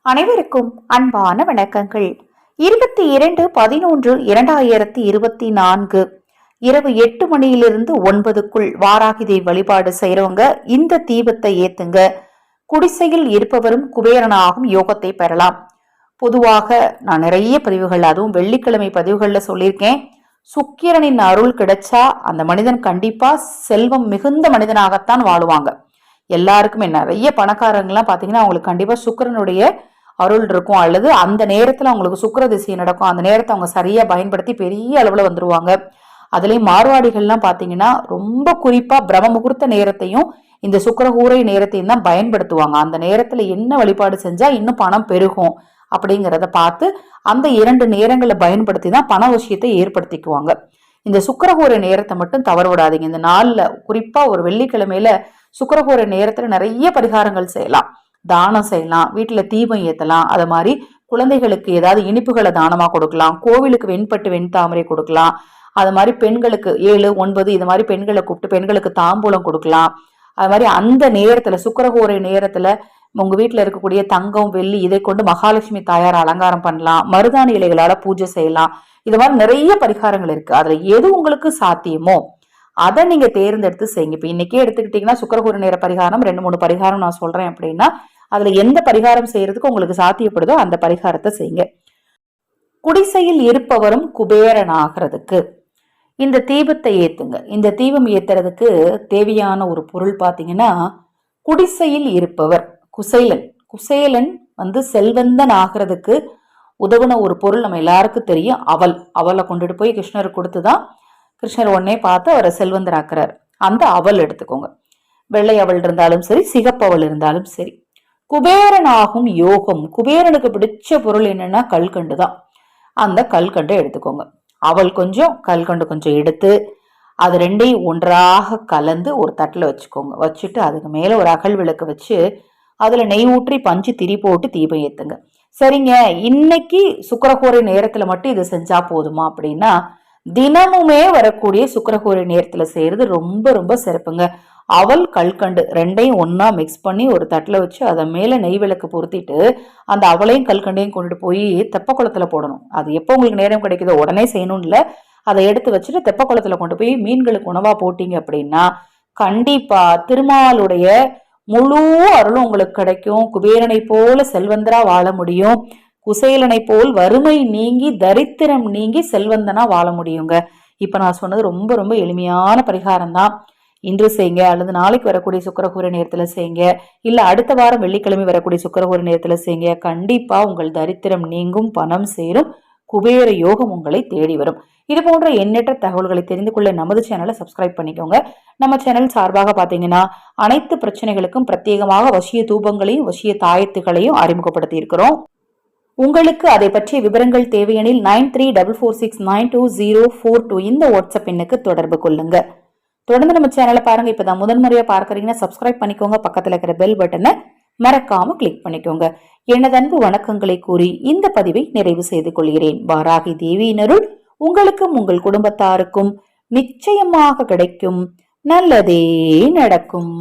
அனைவருக்கும் அன்பான வணக்கங்கள். 22/11/2024 இரவு 8 மணியிலிருந்து 9க்குள் வாராகி தேவி வழிபாடு செய்யறவங்க இந்த தீபத்தை ஏத்துங்க. குடிசையில் இருப்பவரும் குபேரனாகும் யோகத்தை பெறலாம். பொதுவாக நான் நிறைய பதிவுகள், அதுவும் வெள்ளிக்கிழமை பதிவுகள்ல சொல்லியிருக்கேன். சுக்கிரனின் அருள் கிடைச்சா அந்த மனிதன் கண்டிப்பா செல்வம் மிகுந்த மனிதனாகத்தான் வாழுவாங்க. எல்லாருக்குமே நிறைய பணக்காரங்கள்லாம் பாத்தீங்கன்னா அவங்களுக்கு கண்டிப்பா சுக்கிரனுடைய அருள் இருக்கும், அல்லது அந்த நேரத்துல அவங்களுக்கு சுக்கிர திசை நடக்கும். அந்த நேரத்தை அவங்க சரியா பயன்படுத்தி பெரிய அளவுல வந்துருவாங்க. அதுலயும் மார்வாடிகள்லாம் பாத்தீங்கன்னா ரொம்ப குறிப்பா பிரம்ம முகூர்த்த நேரத்தையும் இந்த சுக்கிரஹூரை நேரத்தையும் தான் பயன்படுத்துவாங்க. அந்த நேரத்துல என்ன வழிபாடு செஞ்சா இன்னும் பணம் பெருகும் அப்படிங்கிறத பார்த்து அந்த 2 நேரங்களை பயன்படுத்தி தான் பண விஷயத்தை ஏற்படுத்திக்குவாங்க. இந்த சுக்கிரஹூரை நேரத்தை மட்டும் தவற விடாதீங்க. இந்த நாள்ல குறிப்பா ஒரு வெள்ளிக்கிழமையில சுக்கிரஹூரை நேரத்துல நிறைய பரிகாரங்கள் செய்யலாம், தானம் செய்யலாம், வீட்டுல தீபம் ஏத்தலாம். அது மாதிரி குழந்தைகளுக்கு ஏதாவது இனிப்புகளை தானமா கொடுக்கலாம், கோவிலுக்கு வெண்பட்டு வெண்தாமரை கொடுக்கலாம். அது மாதிரி பெண்களுக்கு 7, 9 இது மாதிரி பெண்களை கூப்பிட்டு பெண்களுக்கு தாம்பூலம் கொடுக்கலாம். அது மாதிரி அந்த நேரத்துல சுக்கிரஹோரை நேரத்துல உங்க வீட்டுல இருக்கக்கூடிய தங்கம் வெள்ளி இதை கொண்டு மகாலட்சுமி தாயார் அலங்காரம் பண்ணலாம், மருதாணி இலைகளால பூஜை செய்யலாம். இது மாதிரி நிறைய பரிகாரங்கள் இருக்கு. அதுல எது உங்களுக்கு சாத்தியமோ அதை நீங்க தேர்ந்தெடுத்து செய்யுங்க. இப்ப இன்னைக்கே எடுத்துக்கிட்டீங்கன்னா சுக்கிரஹோரை நேர பரிகாரம் 2-3 பரிகாரம் நான் சொல்றேன் அப்படின்னா அதுல எந்த பரிகாரம் செய்யறதுக்கு உங்களுக்கு சாத்தியப்படுதோ அந்த பரிகாரத்தை செய்யுங்க. குடிசையில் இருப்பவரும் குபேரன் ஆகிறதுக்கு இந்த தீபத்தை ஏத்துங்க. இந்த தீபம் ஏத்துறதுக்கு தேவையான ஒரு பொருள் பாத்தீங்கன்னா, குடிசையில் இருப்பவர் குசேலன். குசேலன் செல்வந்தன் ஆகிறதுக்கு உதவுன ஒரு பொருள் நம்ம எல்லாருக்கும் தெரியும், அவல். அவலை கொண்டுட்டு போய் கிருஷ்ணருக்கு கொடுத்துதான் கிருஷ்ணர் உடனே பார்த்து அவரை செல்வந்தர் ஆக்குறாரு. அந்த அவல் எடுத்துக்கோங்க. வெள்ளை அவல் இருந்தாலும் சரி, சிகப்பவல் இருந்தாலும் சரி. குபேரன் ஆகும் யோகம். குபேரனுக்கு பிடிச்ச பொருள் என்னன்னா கல்கண்டு தான். அந்த கல்கண்டை எடுத்துக்கோங்க. அவல் கொஞ்சம், கல்கண்டு கொஞ்சம் எடுத்து அது ரெண்டையும் ஒன்றாக கலந்து ஒரு தட்டில் வச்சுக்கோங்க. வச்சுட்டு அதுக்கு மேல ஒரு அகல் விளக்கு வச்சு அதுல நெய் ஊற்றி பஞ்சு திரி போட்டு தீபம் ஏத்துங்க. சரிங்க, இன்னைக்கு சுக்கிரஹோரை நேரத்துல மட்டும் இது செஞ்சா போதுமா அப்படின்னா, தினமுமே வரக்கூடிய சுக்கிரஹோரை நேரத்துல செய்யறது ரொம்ப ரொம்ப சிறப்புங்க. அவல் கல்கண்டு ரெண்டையும் ஒன்னா மிக்ஸ் பண்ணி ஒரு தட்டுல வச்சு அதை மேல நெய் விளக்கு பொருத்திட்டு அந்த அவளையும் கல்கண்டையும் கொண்டுட்டு போய் தெப்ப குளத்துல போடணும். அது எப்போ உங்களுக்கு நேரம் கிடைக்குதோ உடனே செய்யணும் இல்ல, அதை எடுத்து வச்சுட்டு தெப்ப குளத்துல கொண்டு போய் மீன்களுக்கு உணவா போட்டீங்க அப்படின்னா கண்டிப்பா திருமாலுடைய முழு அருளும் உங்களுக்கு கிடைக்கும். குபேரனை போல செல்வந்தரா வாழ முடியும். குசேலனை போல் வறுமை நீங்கி தரித்திரம் நீங்கி செல்வந்தனா வாழ முடியுங்க. இப்ப நான் சொன்னது ரொம்ப ரொம்ப எளிமையான பரிகாரம் தான். இன்று செய்யுங்க, அல்லது நாளைக்கு வரக்கூடிய சுக்கிரஹோரை நேரத்துல செய்யுங்க, இல்ல அடுத்த வாரம் வெள்ளிக்கிழமை வரக்கூடிய சுக்கிரஹோரை நேரத்துல செய்யுங்க. கண்டிப்பா உங்கள் தரித்திரம் நீங்கும், பணம் சேரும், குபேர யோகம் உங்களை தேடி வரும். இது போன்ற எண்ணற்ற தகவல்களை தெரிந்து கொள்ள நமது சேனலை சப்ஸ்கிரைப் பண்ணிக்கோங்க. நம்ம சேனல் சார்பாக பாத்தீங்கன்னா அனைத்து பிரச்சனைகளுக்கும் பிரத்யேகமாக வசிய தூபங்களையும் வசிய தாயத்துகளையும் அறிமுகப்படுத்தி இருக்கிறோம். உங்களுக்கு அதை பற்றிய விவரங்கள் தேவையெனில் 9344692042 இந்த வாட்ஸ்அப் எண்ணுக்கு தொடர்பு கொள்ளுங்க. தொடர்ந்து நம்ம சேனலை பாருங்க. இப்பதான் முதன்முறையா பார்க்கறீங்கன்னா சப்ஸ்கிரைப் பண்ணிக்கோங்க. பக்கத்துல இருக்கிற பெல் பட்டனை மறக்காம கிளிக் பண்ணிக்கோங்க. எனது அன்பு வணக்கங்களை கூறி இந்த பதிவை நிறைவு செய்து கொள்கிறேன். வாராகி தேவியினருள் உங்களுக்கும் உங்கள் குடும்பத்தாருக்கும் நிச்சயமாக கிடைக்கும். நல்லதே நடக்கும்.